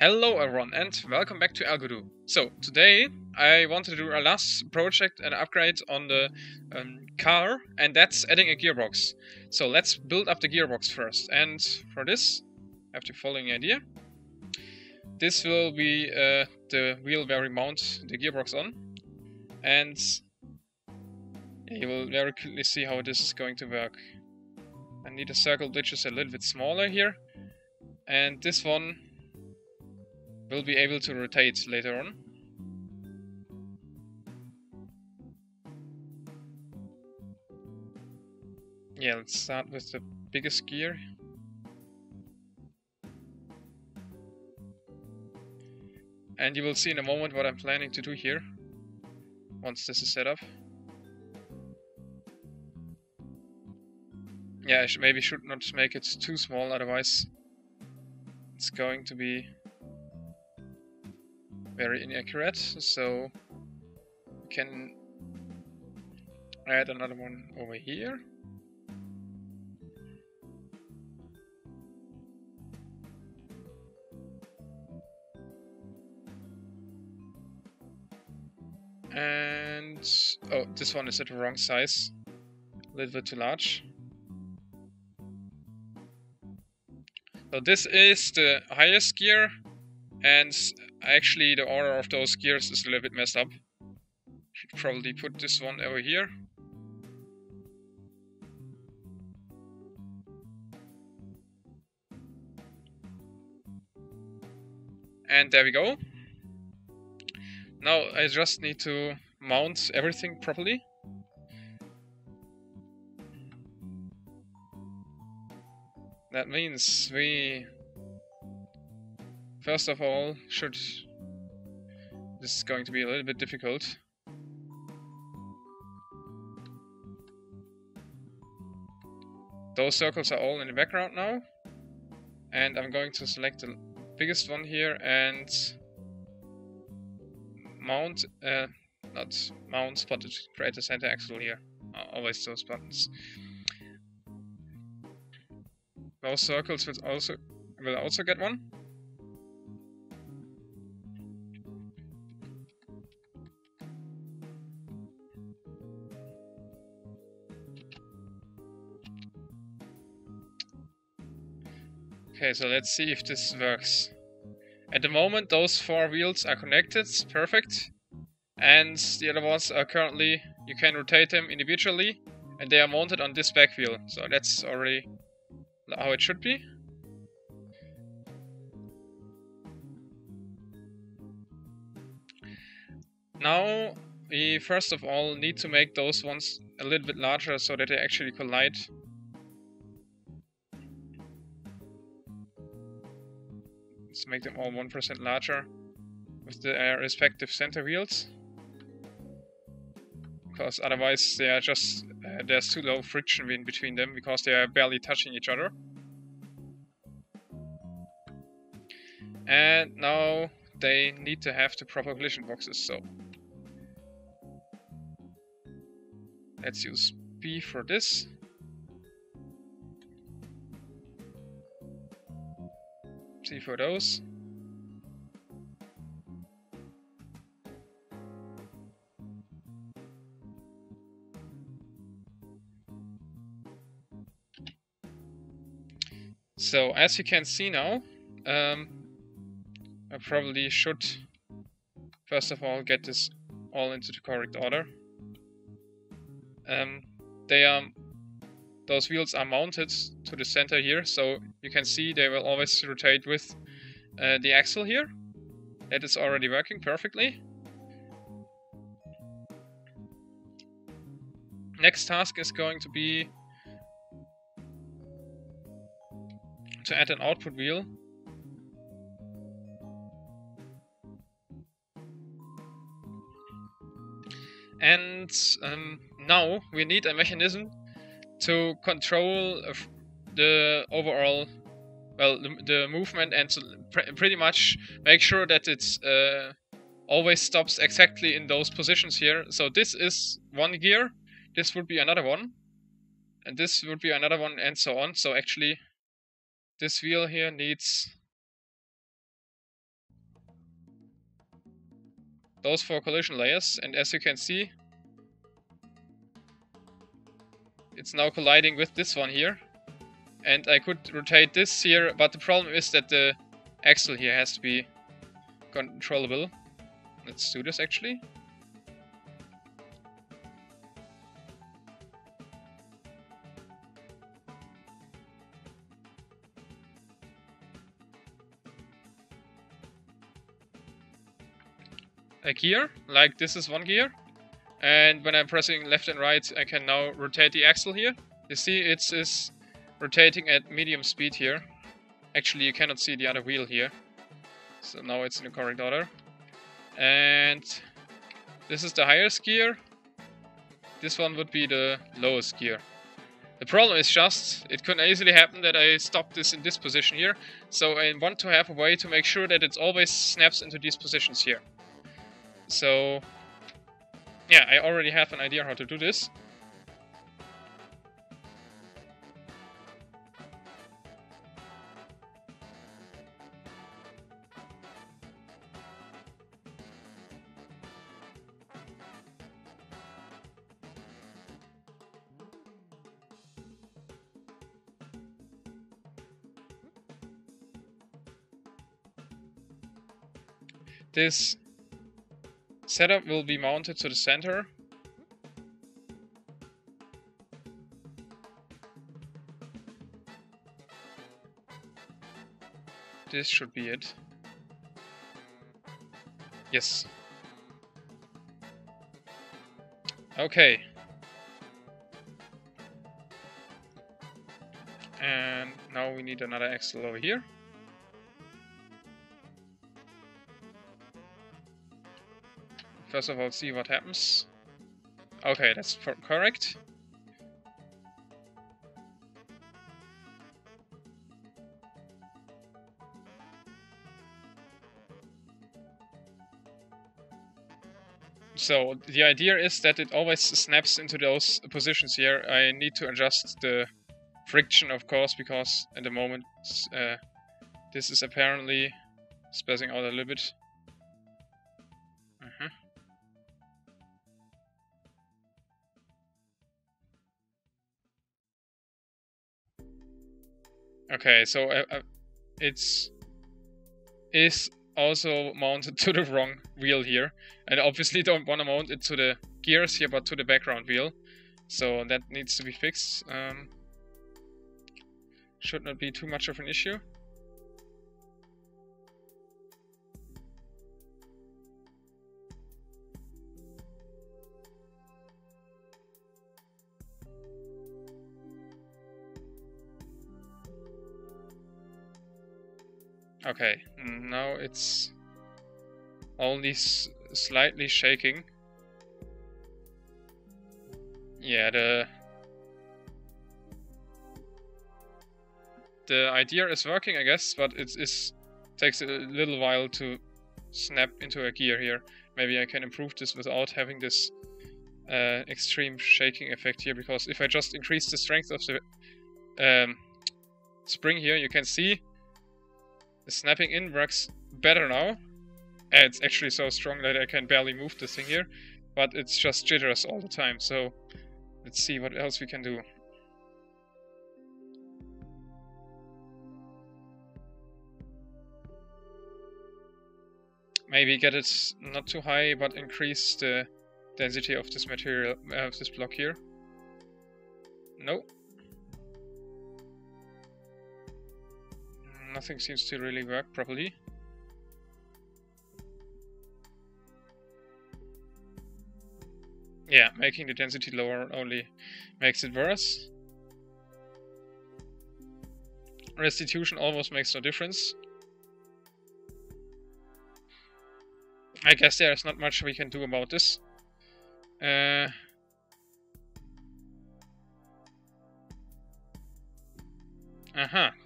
Hello everyone and welcome back to Algodoo. So today I want to do a last project and upgrade on the car, and that's adding a gearbox. So let's build up the gearbox first, and for this I have the following idea. This will be the wheel where we mount the gearbox on, and you will very quickly see how this is going to work. I need a circle which is a little bit smaller here, and this one will be able to rotate later on. Yeah, let's start with the biggest gear. And you will see in a moment what I'm planning to do here, once this is set up. Yeah, I maybe should not make it too small, otherwise it's going to be very inaccurate, so we can add another one over here. And oh, this one is at the wrong size, a little bit too large. So this is the highest gear, and actually the order of those gears is a little bit messed up. Should probably put this one over here. And there we go. Now I just need to mount everything properly. That means we first of all should... This is going to be a little bit difficult. Those circles are all in the background now. And I'm going to select the biggest one here and mount, not mount, but create a center axle here. Always those buttons. Those circles will also get one. Okay, so let's see if this works. At the moment those four wheels are connected, perfect. And the other ones are currently, you can rotate them individually, and they are mounted on this back wheel. So that's already how it should be. Now we first of all need to make those ones a little bit larger so that they actually collide. Let's make them all 1% larger with the respective center wheels, because otherwise they are just there's too low friction in between them because they are barely touching each other. And now they need to have the proper collision boxes, so let's use B for this. C for those. So as you can see now, I probably should first of all get this all into the correct order. Those wheels are mounted to the center here, so you can see they will always rotate with the axle here. That is already working perfectly. Next task is going to be to add an output wheel. And now we need a mechanism to control the overall, well, the movement, and to pretty much make sure that it's always stops exactly in those positions here. So this is one gear, this would be another one, and this would be another one, and so on. So actually this wheel here needs those 4 collision layers, and as you can see, it's now colliding with this one here. And I could rotate this here, but the problem is that the axle here has to be controllable. Let's do this actually. A gear, like this is one gear. And when I'm pressing left and right, I can now rotate the axle here. You see it's rotating at medium speed here. Actually, you cannot see the other wheel here. So now it's in the correct order. And this is the highest gear. This one would be the lowest gear. The problem is just, it could easily happen that I stop this in this position here. So I want to have a way to make sure that it always snaps into these positions here. So yeah, I already have an idea how to do this. This setup will be mounted to the center. This should be it. Yes. Okay. And now we need another axle over here. First of all, see what happens. Okay, that's correct. So the idea is that it always snaps into those positions here. I need to adjust the friction, of course, because at the moment this is apparently spazzing out a little bit. Okay, so it's also mounted to the wrong wheel here. And obviously don't want to mount it to the gears here, but to the background wheel. So that needs to be fixed. Should not be too much of an issue. Okay, now it's only slightly shaking. Yeah, the idea is working, I guess, but it takes a little while to snap into a gear here. Maybe I can improve this without having this extreme shaking effect here, because if I just increase the strength of the spring here, you can see the snapping in works better now. And it's actually so strong that I can barely move this thing here, but it's just jitters all the time. So let's see what else we can do. Maybe get it not too high, but increase the density of this material, of this block here. No. Nothing seems to really work properly. Yeah, making the density lower only makes it worse. Restitution almost makes no difference. I guess there's not much we can do about this.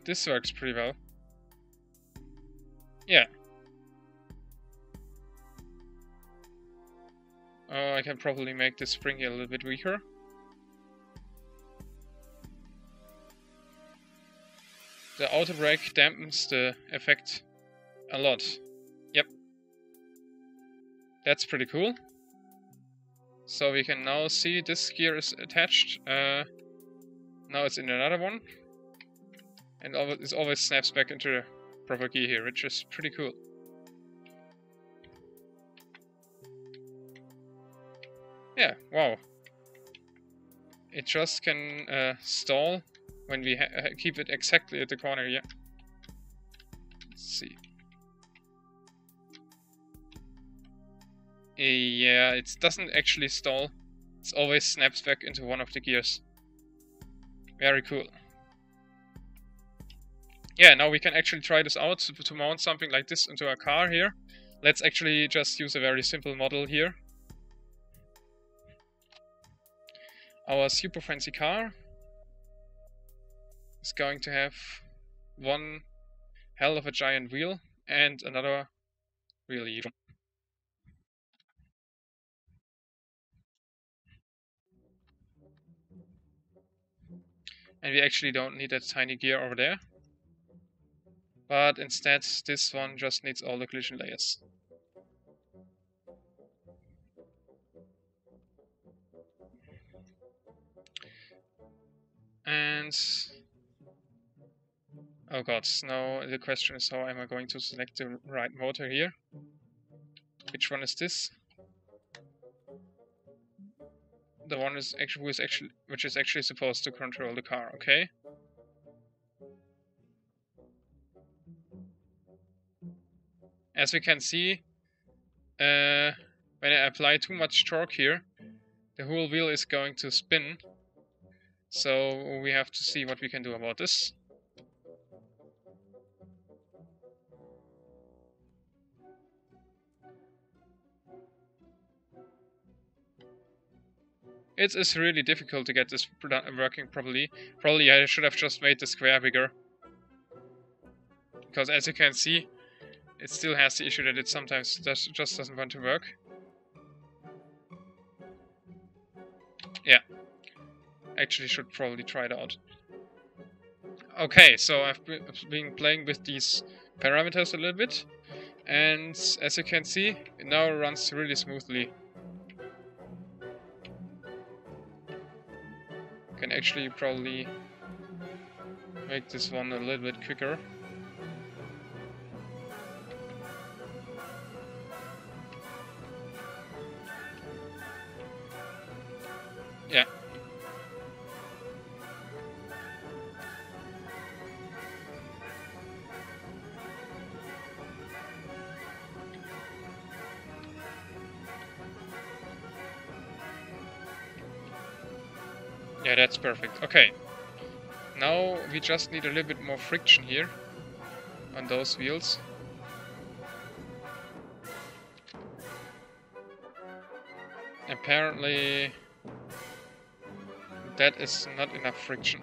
This works pretty well. Yeah. Oh, I can probably make this spring here a little bit weaker. The auto brake dampens the effect a lot. Yep. That's pretty cool. So we can now see this gear is attached. Now it's in another one. And it always snaps back into the proper gear here, which is pretty cool. Yeah, wow. It just can stall when we keep it exactly at the corner here. Let's see. Yeah, it doesn't actually stall. It always snaps back into one of the gears. Very cool. Yeah, now we can actually try this out to mount something like this into a car here. Let's actually just use a very simple model here. Our super fancy car is going to have one hell of a giant wheel and another really. And we actually don't need that tiny gear over there. But instead, this one just needs all the collision layers. And oh god, now the question is how am I going to select the right motor here? Which one is this? The one is which is actually supposed to control the car, okay? As we can see, when I apply too much torque here, the whole wheel is going to spin. So we have to see what we can do about this. It is really difficult to get this working properly. Probably I should have just made the square bigger. Because as you can see, it still has the issue that it sometimes just doesn't want to work. Yeah. Actually should probably try it out. Okay, so I've been playing with these parameters a little bit. And as you can see, it now runs really smoothly. Can actually probably make this one a little bit quicker. Yeah. Yeah, that's perfect. Okay. Now we just need a little bit more friction here on those wheels. Apparently that is not enough friction.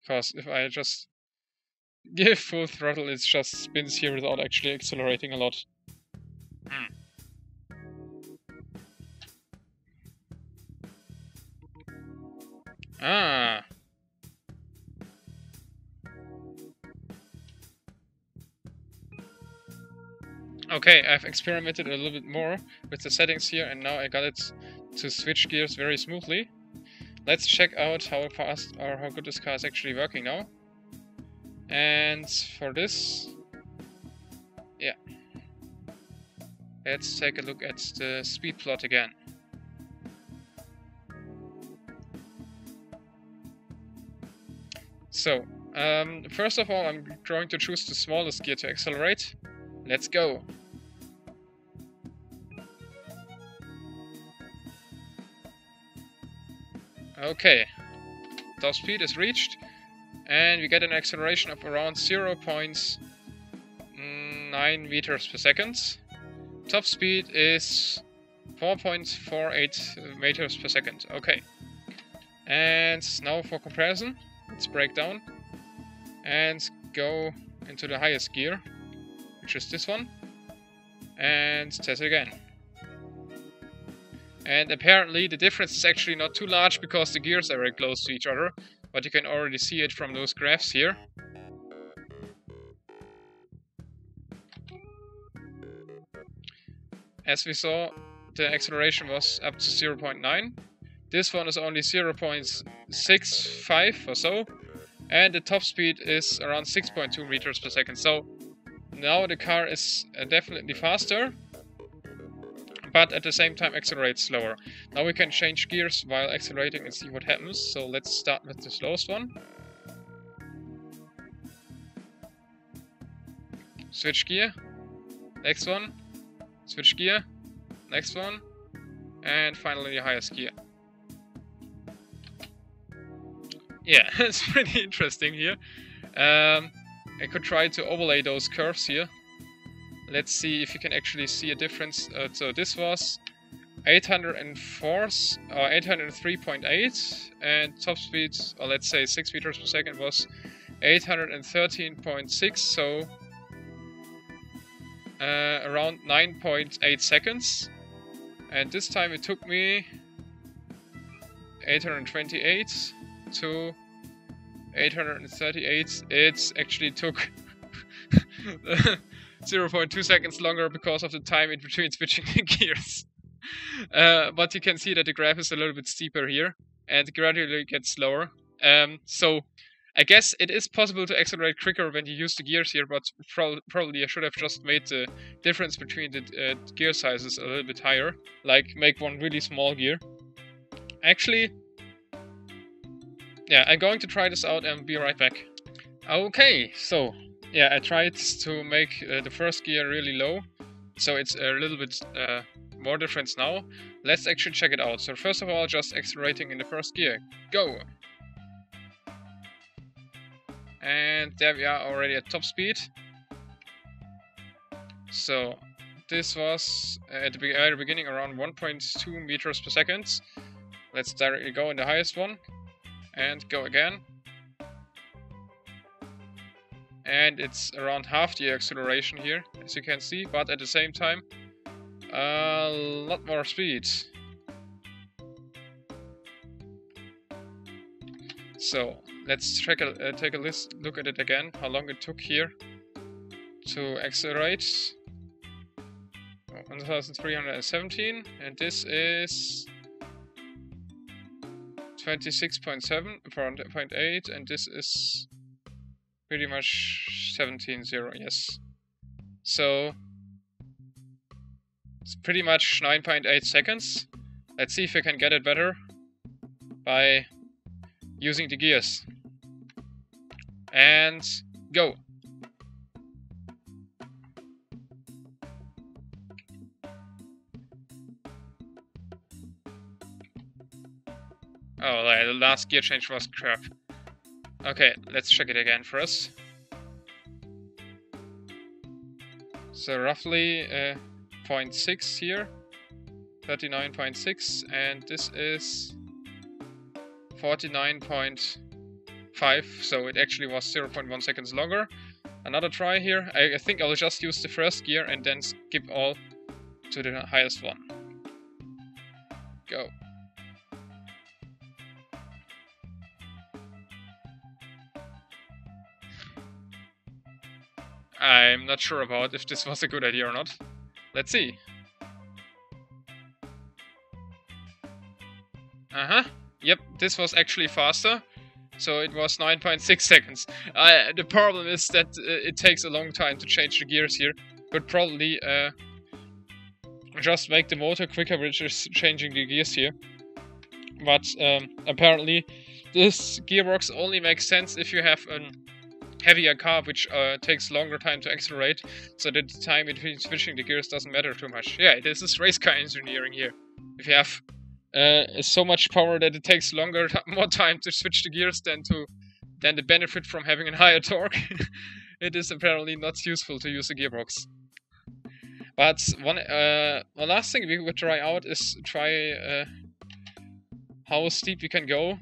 Because if I just give full throttle, it just spins here without actually accelerating a lot. Ah. Okay, I've experimented a little bit more with the settings here, and now I got it to switch gears very smoothly. Let's check out how fast or how good this car is actually working now. And for this, yeah, let's take a look at the speed plot again. So, first of all, I'm going to choose the smallest gear to accelerate. Let's go. Okay, top speed is reached, and we get an acceleration of around 0.9 meters per second. Top speed is 4.48 meters per second. Okay, and now for comparison, let's break down and go into the highest gear, which is this one, and test it again. And apparently the difference is actually not too large because the gears are very close to each other, but you can already see it from those graphs here. As we saw, the acceleration was up to 0.9. This one is only 0.65 or so, and the top speed is around 6.2 meters per second. So now the car is definitely faster, but at the same time accelerates slower. Now we can change gears while accelerating and see what happens. So let's start with the slowest one. Switch gear. Next one. Switch gear. Next one. And finally the highest gear. Yeah, it's pretty interesting here. I could try to overlay those curves here. Let's see if you can actually see a difference. So this was 803.8, and top speed, or let's say 6 meters per second, was 813.6, so around 9.8 seconds. And this time it took me 828 to 838. It actually took 0.2 seconds longer because of the time in between switching the gears. But you can see that the graph is a little bit steeper here and gradually gets slower. So I guess it is possible to accelerate quicker when you use the gears here, but probably I should have just made the difference between the gear sizes a little bit higher, like make one really small gear. Actually, yeah, I'm going to try this out and be right back. Okay, so yeah, I tried to make the first gear really low, so it's a little bit more difference now. Let's actually check it out. So first of all, just accelerating in the first gear. Go! And there we are already at top speed. So this was at the very beginning around 1.2 meters per second. Let's directly go in the highest one. And go again. And it's around half the acceleration here, as you can see, but at the same time, a lot more speed. So let's take a look at it again, how long it took here to accelerate. 1317, and this is 26.7.8, and this is pretty much 17.0, yes. So it's pretty much 9.8 seconds. Let's see if we can get it better by using the gears. And go! Oh, the last gear change was crap. Okay, let's check it again first. So roughly 0.6 here, 39.6, and this is 49.5, so it actually was 0.1 seconds longer. Another try here. I think I'll just use the first gear and then skip all to the highest one. Go. I'm not sure about if this was a good idea or not. Let's see. Yep, this was actually faster. So it was 9.6 seconds. The problem is that it takes a long time to change the gears here. Could probably just make the motor quicker, which is changing the gears here. But apparently this gearbox only makes sense if you have a heavier car, which takes longer time to accelerate, so that the time between switching the gears doesn't matter too much. Yeah, this is race car engineering here. If you have so much power that it takes more time to switch the gears than the benefit from having a higher torque, it is apparently not useful to use a gearbox. But one last thing we could try out is try how steep we can go.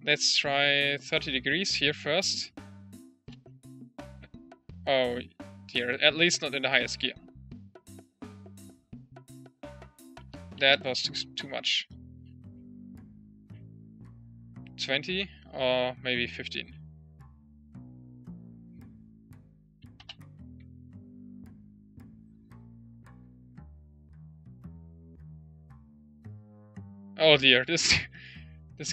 Let's try 30 degrees here first. Oh dear, at least not in the highest gear. That was too much. 20 or maybe 15. Oh dear, this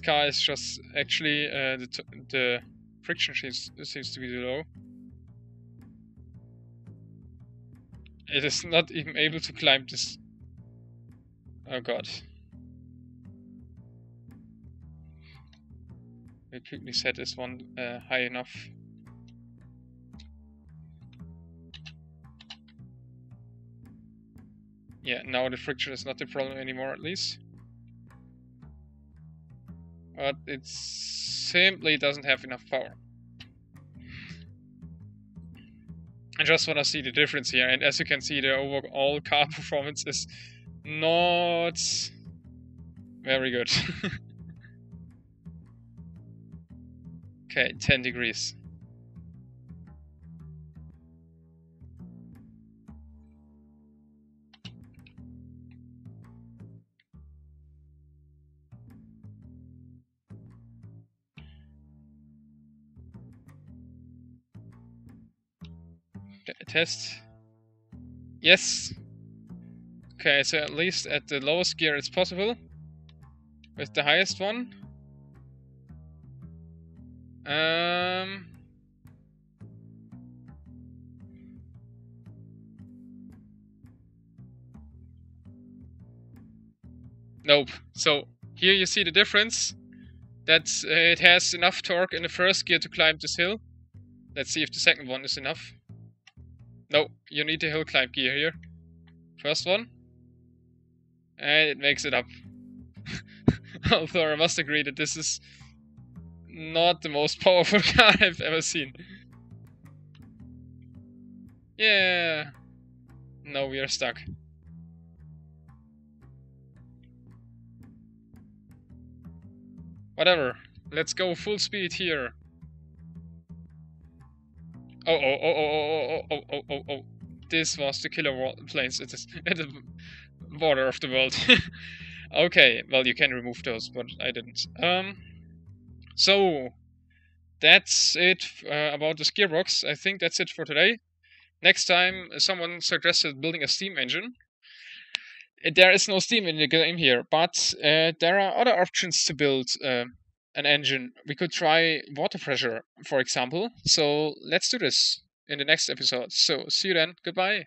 car is just actually the friction seems to be too low. It is not even able to climb this. Oh god. We quickly set this one high enough. Yeah, now the friction is not the problem anymore, at least. But it simply doesn't have enough power. I just want to see the difference here, and as you can see, the overall car performance is not very good. Okay, 10 degrees. Test. Yes. Okay, so at least at the lowest gear it's possible. With the highest one. Nope. So here you see the difference. That it has enough torque in the first gear to climb this hill. Let's see if the second one is enough. No, you need the hill climb gear here. First one. And it makes it up. Although I must agree that this is not the most powerful car I've ever seen. Yeah. No, we are stuck. Whatever. Let's go full speed here. Oh. This was the killer planes at the border of the world. Okay, well, you can remove those, but I didn't. So that's it about this gearbox. I think that's it for today. Next time, someone suggested building a steam engine. There is no steam in the game here, but there are other options to build an engine. We could try water pressure, for example. So let's do this in the next episode. So see you then. Goodbye.